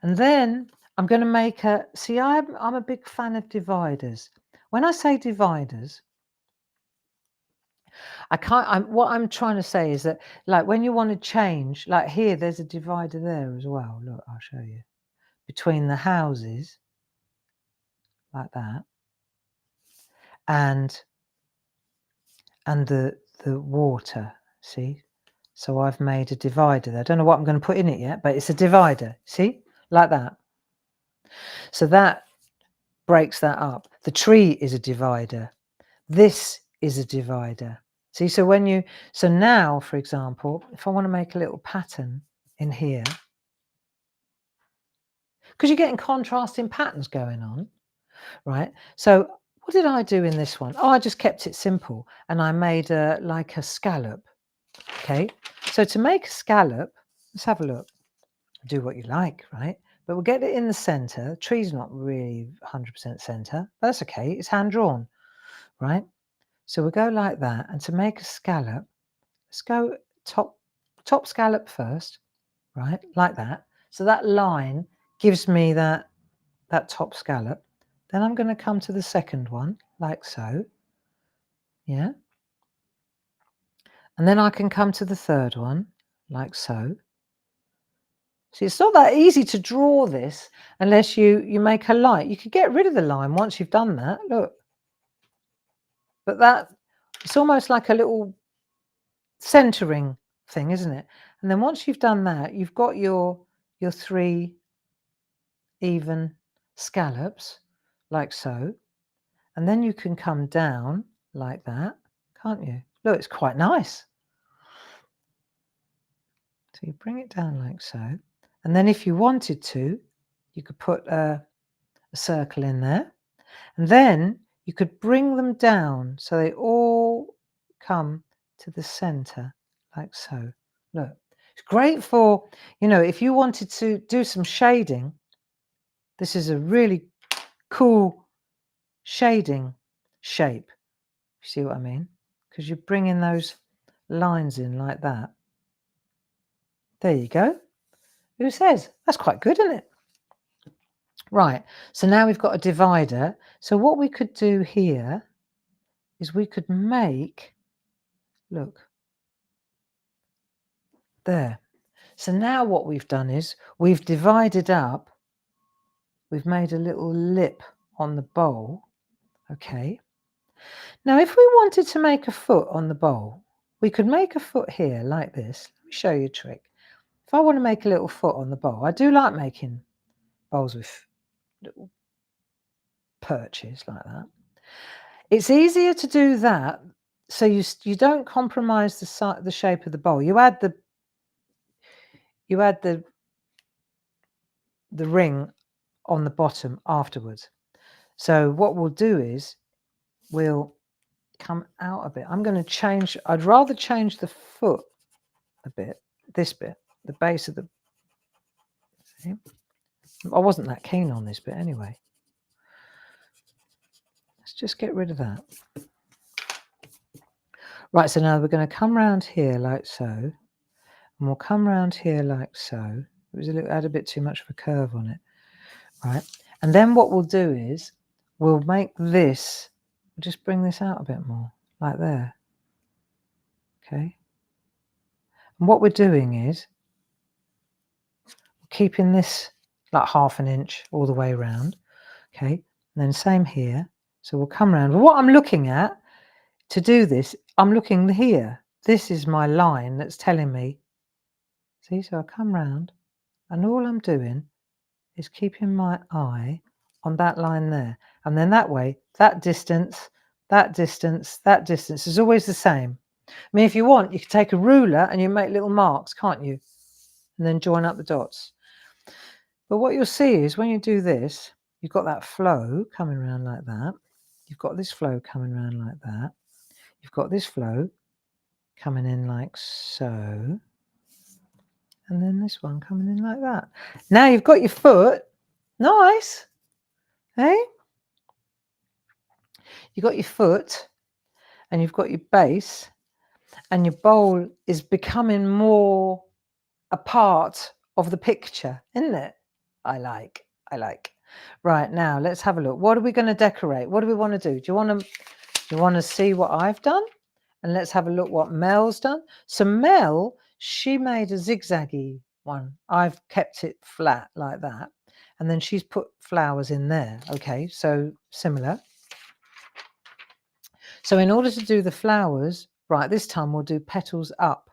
And then I'm going to make see, I'm a big fan of dividers. When I say dividers, what I'm trying to say is that, like, when you want to change, like here, there's a divider there as well. Look, I'll show you. Between the houses, like that, and the water, see? So I've made a divider there. I don't know what I'm going to put in it yet, but it's a divider, see? Like that. So that breaks that up. The tree is a divider. This is a divider. See, so now, for example, if I want to make a little pattern in here, because you're getting contrasting patterns going on, right? So what did I do in this one? Oh, I just kept it simple and I made like a scallop. Okay, so to make a scallop, let's have a look. Do what you like, right? But we'll get it in the center. The tree's not really 100% center, but that's okay. It's hand drawn, right? So we'll go like that. And to make a scallop, let's go top scallop first, right? Like that. So that line gives me that top scallop. Then I'm going to come to the second one, like so. Yeah. And then I can come to the third one, like so. See, it's not that easy to draw this unless you make a line. You could get rid of the line once you've done that, look. But it's almost like a little centering thing, isn't it? And then once you've done that, you've got your 3 even scallops, like so. And then you can come down like that, can't you? Look, it's quite nice. So you bring it down like so. And then if you wanted to, you could put a circle in there. And then you could bring them down so they all come to the center, like so. Look, it's great for, if you wanted to do some shading, this is a really cool shading shape. You see what I mean? Because you're bringing those lines in like that. There you go. Who says? That's quite good, isn't it? Right, so now we've got a divider. So what we could do here is we could make, look, there. So now what we've done is we've divided up, we've made a little lip on the bowl, okay? Now if we wanted to make a foot on the bowl, we could make a foot here like this. Let me show you a trick. If I want to make a little foot on the bowl, I do like making bowls with little perches like that. It's easier to do that so you don't compromise the shape of the bowl. You add the ring on the bottom afterwards. So what we'll do is we'll come out a bit. I'm going to change, I'd rather change the foot a bit, this bit, the base of the, see? I wasn't that keen on this bit anyway. Let's just get rid of that. Right, so now we're going to come round here like so, and we'll come round here like so. It was had a bit too much of a curve on it, right? And then what we'll do is we'll make this, we'll just bring this out a bit more, like there. Okay. And what we're doing is keeping this like 1/2 inch all the way around. Okay. And then same here. So we'll come around. But what I'm looking at to do this, I'm looking here. This is my line that's telling me. See, so I come round and all I'm doing is keeping my eye on that line there. And then that way, that distance, that distance, that distance is always the same. I mean, if you want, you could take a ruler and you make little marks, can't you? And then join up the dots. But what you'll see is when you do this, you've got that flow coming around like that. You've got this flow coming around like that. You've got this flow coming in like so. And then this one coming in like that. Now you've got your foot. Nice. Hey? You've got your foot and you've got your base and your bowl is becoming more a part of the picture, isn't it? I like. Right, now let's have a look. What are we going to decorate? What do we want to do? Do you want to see what I've done? And let's have a look what Mel's done. So Mel, she made a zigzaggy one. I've kept it flat like that. And then she's put flowers in there. Okay, so similar. So in order to do the flowers, right, this time we'll do petals up.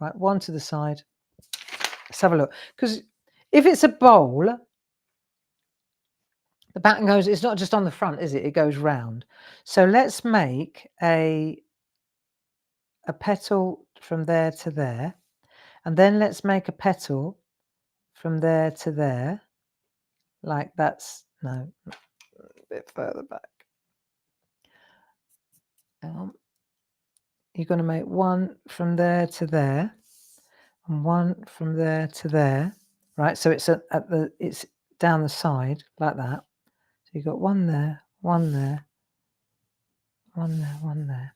Right, one to the side. Let's have a look. Because if it's a bowl, the pattern goes, it's not just on the front, is it? It goes round. So let's make a petal from there to there. And then let's make a petal from there to there. Like that's, no, a bit further back. You're going to make one from there to there. And one from there to there. Right, so it's it's down the side like that. So you've got one there, one there, one there, one there.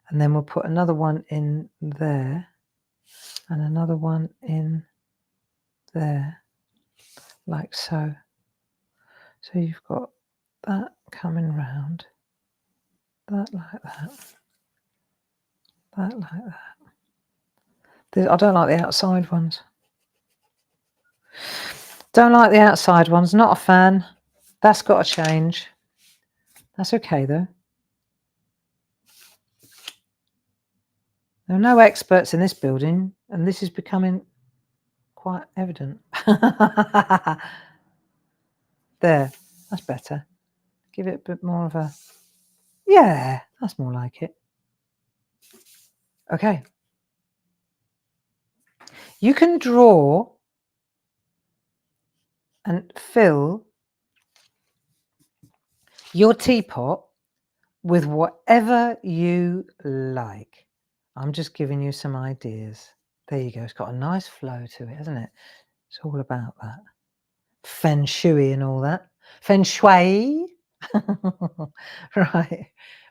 And then we'll put another one in there and another one in there, like so. So you've got that coming round, that like that, that like that. I don't like the outside ones. Don't like the outside ones, not a fan. That's got to change. That's okay though. There are no experts in this building, and this is becoming quite evident. There, that's better. Give it a bit more of a, yeah, that's more like it. Okay. You can draw and fill your teapot with whatever you like. I'm just giving you some ideas. There you go. It's got a nice flow to it, hasn't it? It's all about that. Feng shui and all that. Feng shui. Right.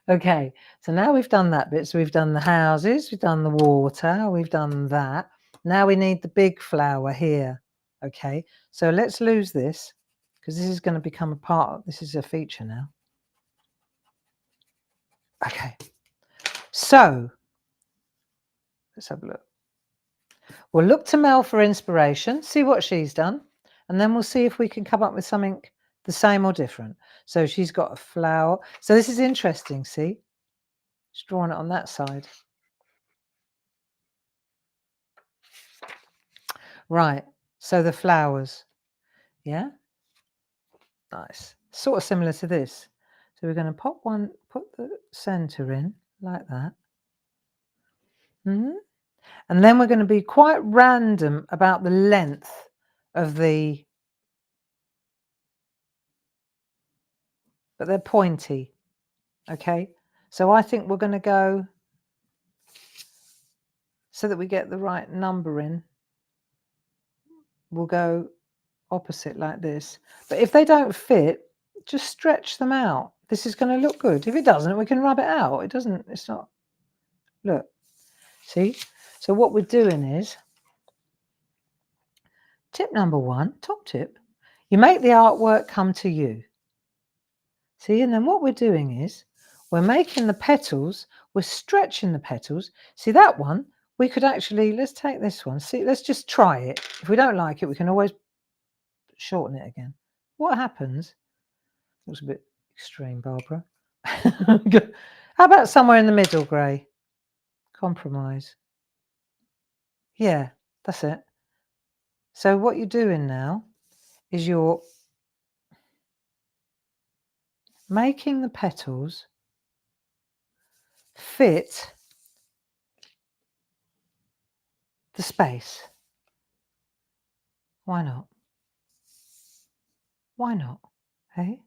Okay. So now we've done that bit. So we've done the houses, we've done the water, we've done that. Now we need the big flower here. Okay. So let's lose this because this is going to become a part of, this is a feature now. Okay. So let's have a look. We'll look to Mel for inspiration, see what she's done, and then we'll see if we can come up with something the same or different. So she's got a flower. So this is interesting, see? She's drawn it on that side. Right, so the flowers, yeah? Nice. Sort of similar to this. So we're going to put the center in like that. And then we're going to be quite random about the length of the but they're pointy. Okay, so I think we're going to go so that we get the right number in. We'll go opposite like this, but if they don't fit, just stretch them out. This is going to look good. If it doesn't, we can rub it out. It doesn't, it's not, look, see? So what we're doing is, tip number 1, top tip, you make the artwork come to you. See, and then what we're doing is, we're making the petals, we're stretching the petals. See that one, we could actually, let's take this one. See, let's just try it. If we don't like it, we can always shorten it again. What happens? Looks a bit extreme, Barbara. How about somewhere in the middle, Gray? Compromise. Yeah, that's it. So what you're doing now is you're making the petals fit the space. Why not? Why not? Hey?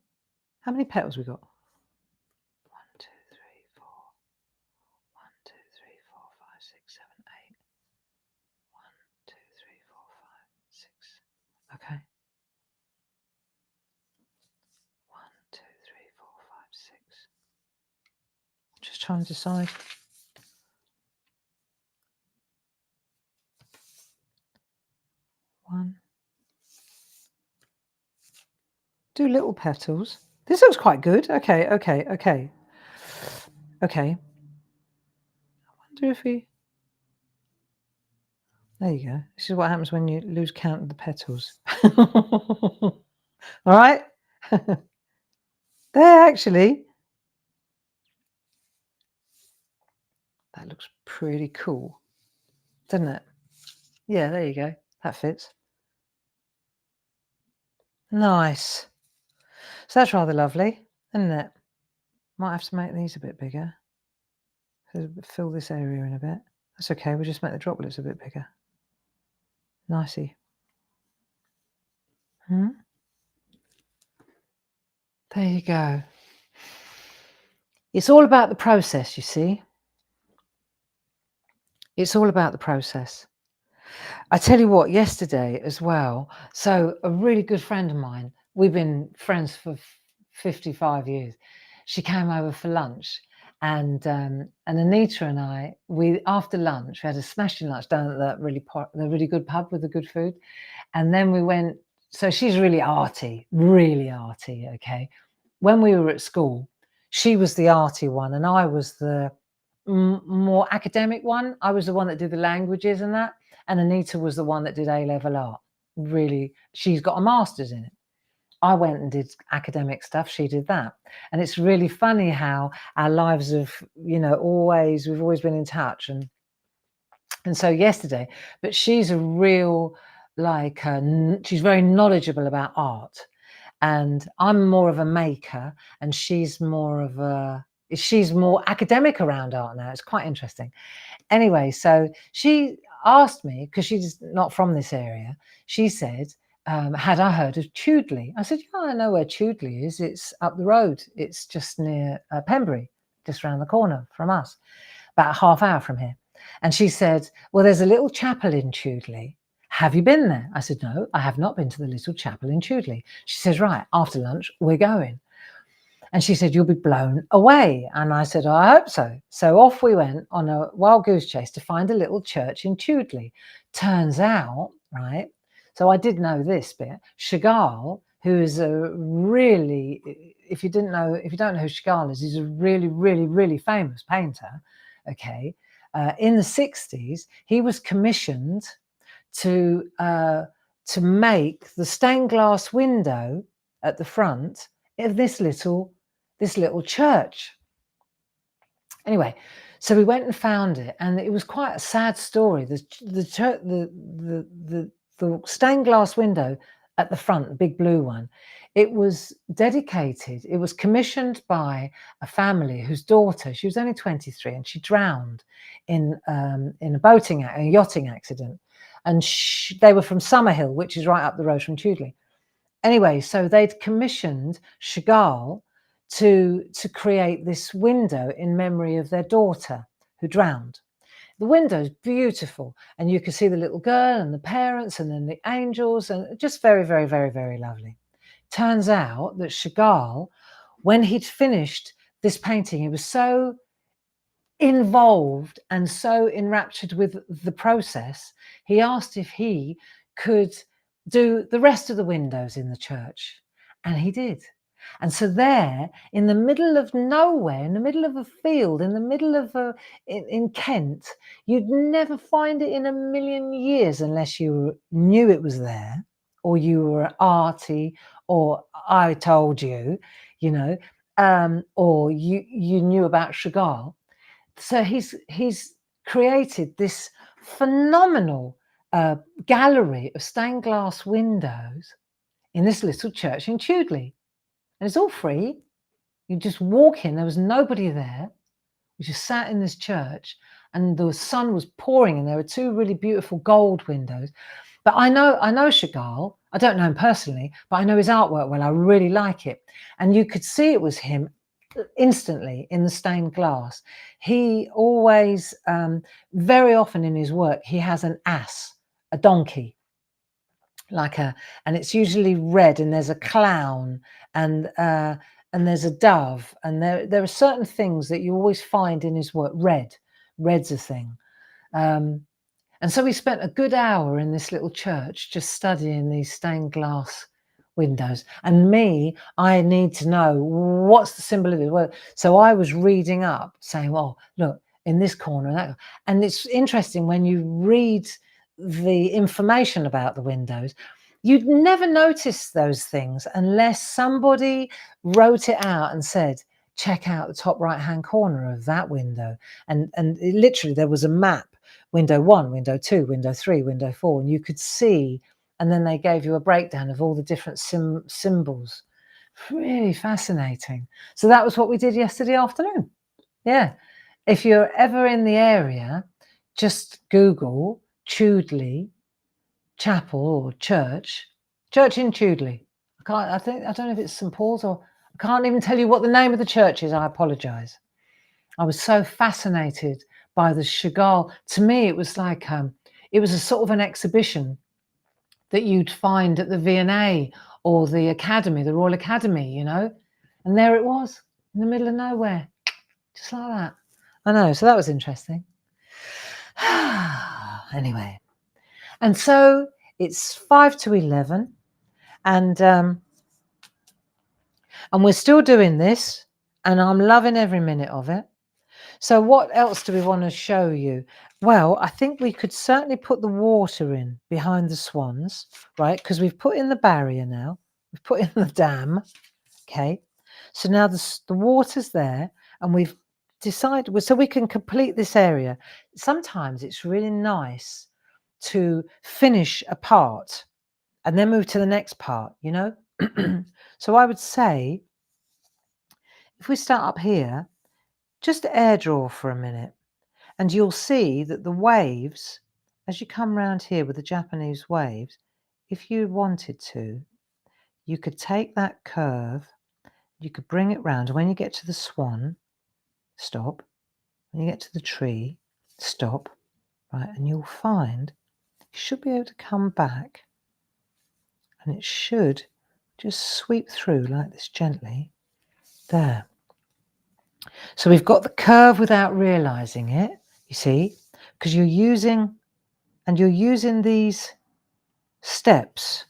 How many petals we got? 1, 2, 3, 4. 1, 2, 3, 4, 5, 6, 7, 8. 1, 2, 3, 4, 5, 6. Okay. 1, 2, 3, 4, 5, 6. Just trying to decide. 1. Do little petals. This looks quite good. Okay. I wonder if we... There you go. This is what happens when you lose count of the petals. All right. There, actually. That looks pretty cool, doesn't it? Yeah, there you go. That fits. Nice. So that's rather lovely, isn't it? Might have to make these a bit bigger. Fill this area in a bit. That's okay. We'll just make the droplets a bit bigger. Nicey. There you go. It's all about the process, you see. It's all about the process. I tell you what, yesterday as well, so a really good friend of mine, we've been friends for 55 years. She came over for lunch, and Anita and I, after lunch, we had a smashing lunch down at the really good pub with the good food. And then we went, so she's really arty, okay. When we were at school, she was the arty one and I was the more academic one. I was the one that did the languages and that. And Anita was the one that did A-level art. Really, she's got a master's in it. I went and did academic stuff. She did that. And it's really funny how our lives have, we've always been in touch. And so yesterday, but she's a real, she's very knowledgeable about art. And I'm more of a maker and she's more academic around art now. It's quite interesting. Anyway, so she asked me, because she's not from this area, she said, had I heard of Tudley? I said, yeah, I know where Tudley is. It's up the road. It's just near Pembury, just around the corner from us, about a half hour from here. And she said, well, there's a little chapel in Tudley. Have you been there? I said, no, I have not been to the little chapel in Tudley. She says, right, after lunch, we're going. And she said, you'll be blown away. And I said, oh, I hope so. So off we went on a wild goose chase to find a little church in Tudley. Turns out, right, so I did know this bit, Chagall, who is a really, if you don't know who Chagall is, he's a really, really, really famous painter, okay. In the 60s, he was commissioned to make the stained glass window at the front of this little church. Anyway, so we went and found it, and it was quite a sad story. The stained glass window at the front, the big blue one, it was dedicated. It was commissioned by a family whose daughter, she was only 23, and she drowned in a yachting accident. And they were from Summerhill, which is right up the road from Tudley. Anyway, so they'd commissioned Chagall to create this window in memory of their daughter who drowned. The window's beautiful, and you can see the little girl and the parents and then the angels, and just very, very, very, very lovely. Turns out that Chagall, when he'd finished this painting, he was so involved and so enraptured with the process, he asked if he could do the rest of the windows in the church, and he did. And so there, in the middle of nowhere, in the middle of a field, in the middle of in Kent, you'd never find it in a million years unless you knew it was there, or you were arty, or I told you, you know, or you knew about Chagall. So he's created this phenomenal gallery of stained glass windows in this little church in Tudley. And it's all free. You just walk in, there was nobody there. We just sat in this church, and the sun was pouring, and there were two really beautiful gold windows. But I know Chagall. I don't know him personally, but I know his artwork well. I really like it. And you could see it was him instantly in the stained glass. He always, very often in his work, he has an ass, a donkey, and it's usually red, and there's a clown, and there's a dove, and there are certain things that you always find in his work. Red's a thing. And so we spent a good hour in this little church just studying these stained glass windows. And I need to know what's the symbol of it. Well, so I was reading up, saying, "Oh, look, in this corner and that." And it's interesting when you read the information about the windows, you'd never notice those things unless somebody wrote it out and said, "Check out the top right-hand corner of that window." And literally there was a map. Window 1, window 2, window 3, window 4, and you could see, and then they gave you a breakdown of all the different symbols. Really fascinating. So that was what we did yesterday afternoon. Yeah. If you're ever in the area, just Google Tudley Chapel or church in Tudley. I don't know if it's St. Paul's, or I can't even tell you what the name of the church is. I apologize. I was so fascinated by the Chagall. To me, it was like it was a sort of an exhibition that you'd find at the V&A or the Academy, the Royal Academy, you know. And there it was in the middle of nowhere, just like that. I know. So that was interesting. Anyway, and so it's 5 to 11, and we're still doing this, and I'm loving every minute of it. So what else do we want to show you? Well, I think we could certainly put the water in behind the swans, right? Because we've put in the barrier now. We've put in the dam, okay? So now the water's there, and we've decided, so we can complete this area. Sometimes it's really nice to finish a part and then move to the next part, you know? So I would say, if we start up here, just air draw for a minute, and you'll see that the waves, as you come round here with the Japanese waves, if you wanted to, you could take that curve, you could bring it round. When you get to the swan, stop. When you get to the tree, stop, right? And you'll find you should be able to come back, and it should just sweep through like this gently. There. So we've got the curve without realizing it, you see, because you're using these steps.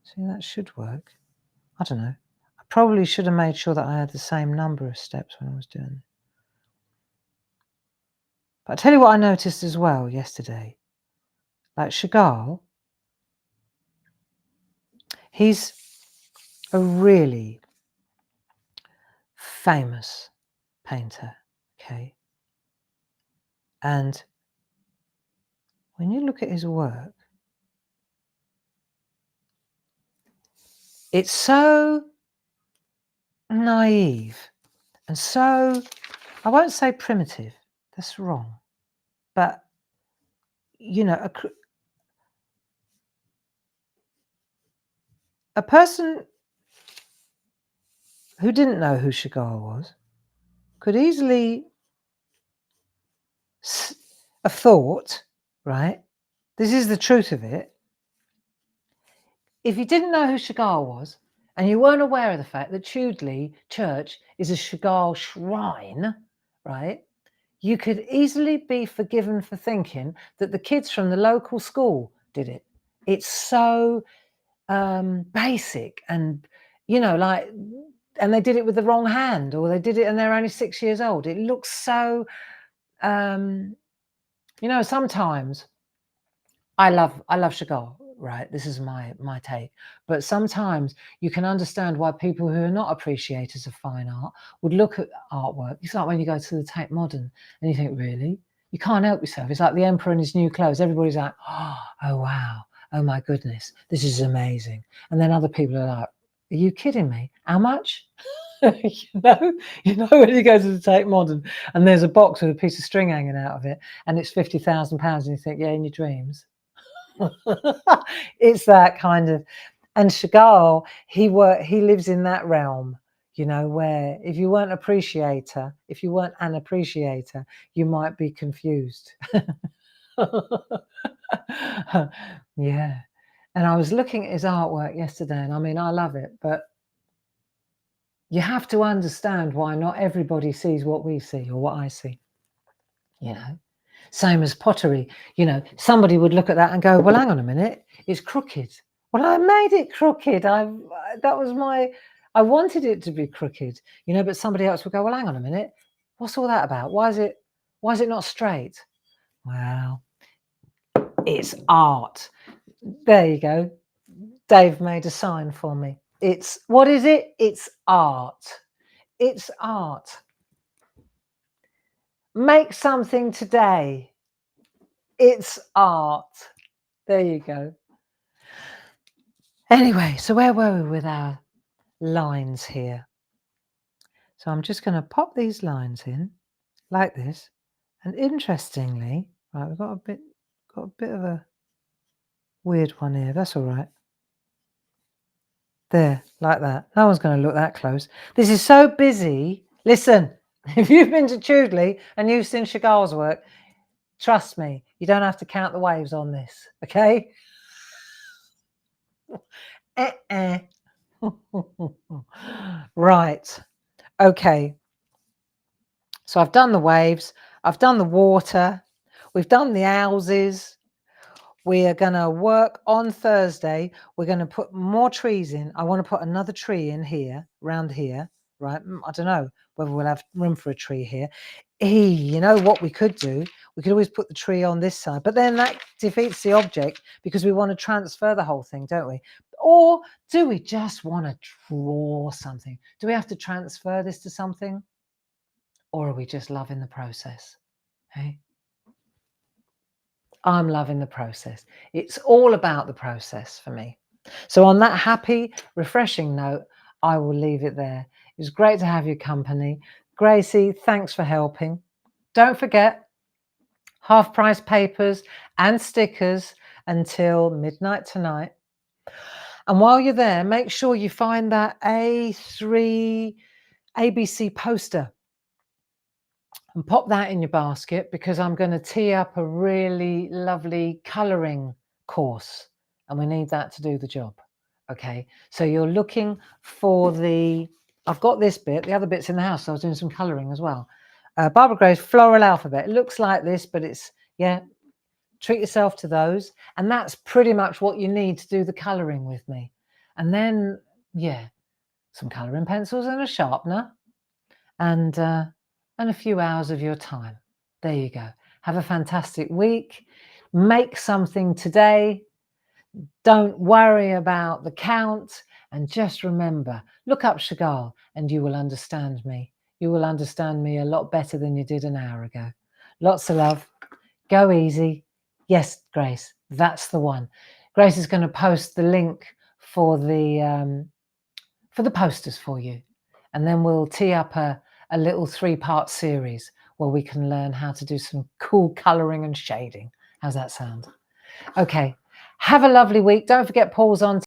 See, that should work. I don't know. I probably should have made sure that I had the same number of steps when I was doing it. But I'll tell you what I noticed as well yesterday. Like Chagall, he's a really famous painter, okay? And when you look at his work, it's so naive and so, I won't say primitive, that's wrong, but, you know, a person who didn't know who Chagall was could easily have thought, right? This is the truth of it. If you didn't know who Chagall was, and you weren't aware of the fact that Chudley Church is a Chagall shrine, right? You could easily be forgiven for thinking that the kids from the local school did it. It's so basic and, you know, like, and they did it with the wrong hand, or they did it and they're only 6 years old. It looks so, you know, sometimes I love Chagall, right? This is my take. But sometimes you can understand why people who are not appreciators of fine art would look at artwork. It's like when you go to the Tate Modern and you think, really? You can't help yourself. It's like the emperor in his new clothes. Everybody's like, oh wow, oh my goodness, this is amazing. And then other people are like, are you kidding me? How much? you know when you go to the Tate Modern and there's a box with a piece of string hanging out of it and it's £50,000 and you think, yeah, in your dreams. It's that kind of, and Chagall, he lives in that realm, you know, where if you weren't an appreciator, you might be confused. Yeah. And I was looking at his artwork yesterday, and I mean, I love it, but you have to understand why not everybody sees what we see or what I see, you know. Same as pottery, you know, somebody would look at that and go, well, hang on a minute, it's crooked. Well, I made it crooked. I wanted it to be crooked, you know, but somebody else would go, well, hang on a minute, what's all that about? Why is it not straight? Well, it's art. There you go. Dave made a sign for me. What is it? It's art. It's art. Make something today. It's art. There you go. Anyway, so where were we with our lines here? So I'm just going to pop these lines in like this. And interestingly, right, we've got a bit of a weird one here. That's all right. There, like that. No one's going to look that close. This is so busy. Listen, if you've been to Chudley and you've seen Chagall's work, trust me, you don't have to count the waves on this, okay? Right. Okay. So I've done the waves. I've done the water. We've done the houses. We are going to work on Thursday. We're going to put more trees in. I want to put another tree in here, round here, right? I don't know whether we'll have room for a tree here. You know what we could do? We could always put the tree on this side, but then that defeats the object because we want to transfer the whole thing, don't we? Or do we just want to draw something? Do we have to transfer this to something? Or are we just loving the process? Hey? I'm loving the process. It's all about the process for me. So on that happy, refreshing note, I will leave it there. It was great to have your company. Gracie, thanks for helping. Don't forget, half price papers and stickers until midnight tonight. And while you're there, make sure you find that A3 ABC poster and pop that in your basket, because I'm going to tee up a really lovely colouring course and we need that to do the job. Okay, so you're looking for I've got this bit, the other bit's in the house, so I was doing some colouring as well. Barbara Gray's floral alphabet. It looks like this, but it's, yeah, treat yourself to those. And that's pretty much what you need to do the colouring with me. And then, yeah, some colouring pencils and a sharpener and a few hours of your time. There you go. Have a fantastic week. Make something today. Don't worry about the count. And just remember, look up Chagall and you will understand me. You will understand me a lot better than you did an hour ago. Lots of love. Go easy. Yes, Grace, that's the one. Grace is going to post the link for the posters for you. And then we'll tee up a little 3-part series where we can learn how to do some cool colouring and shading. How's that sound? Okay, have a lovely week. Don't forget Paul's on